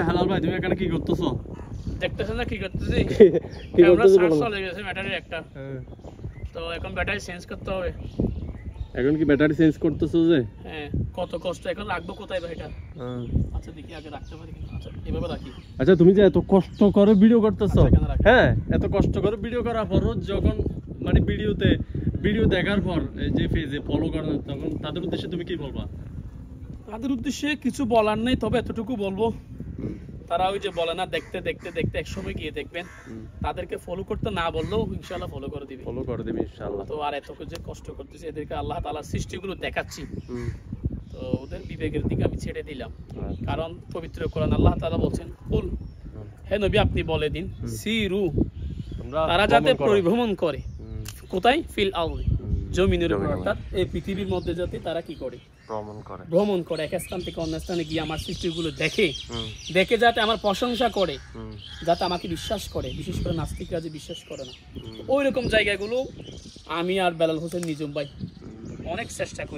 হালাল ভাই তুমি এখানে কি করতেছো? দেখতেছেন না কি করতেছি? কি করতেছো? চলে গেছে ব্যাটারির একটা। তো এখন ব্যাটারি চেঞ্জ করতে হবে। এখন কি ব্যাটারি চেঞ্জ করতেছো যে? হ্যাঁ, কত কষ্ট। এখন রাখবো কোথায় ভাই এটা? আচ্ছা দেখি আগে রাখতে পারি কিনা। আচ্ছা এভাবে রাখি। আচ্ছা তুমি যে এত কষ্ট করে ভিডিও করতেছো, আচ্ছা, এখানে রাখি। হ্যাঁ এত কষ্ট করে ভিডিও করার পরও যখন মানে ভিডিও দেখার পর যে পেজে ফলো করেন তখন তাদের উদ্দেশ্যে তুমি কি বলবা? তাদের উদ্দেশ্যে কিছু বলার নেই, তবে এতটুকু বলবো, তারা ওই যে বলে না দেখতে দেখতে দেখতে এক সময় গিয়ে দেখবেন তাদেরকে ফলো করতে না বললেও ইনশাআল্লাহ ফলো করে দিবে। ফলো করে দিবে ইনশাআল্লাহ। তো আর এত যে কষ্ট করতেছি এদেরকে আল্লাহ তাআলার সৃষ্টিগুলো দেখাচ্ছি, তো ওদের বিবেকের দিকে আমি ছেড়ে দিলাম। কারণ পবিত্র কোরআন আল্লাহ তাআলা বলছেন, কুল হে নবী আপনি বলে দিন, সিরু তারা যাতে পরিভ্রমণ করে, কোথায়? ফিল আরদি, জমিনের উপর, অর্থাৎ এই পৃথিবীর মধ্যে যাতে তারা কি করে? ভ্রমণ করে, এক স্থান থেকে অন্য স্থানে গিয়ে আমার সৃষ্টিগুলো দেখে যাতে আমার প্রশংসা করে, যাতে আমাকে বিশ্বাস করে। বিশেষ করে নাস্তিকরা যে বিশ্বাস করে না, ওই রকম জায়গাগুলো আমি আর বেলাল হোসেন নিজুম ভাই অনেক চেষ্টা করি।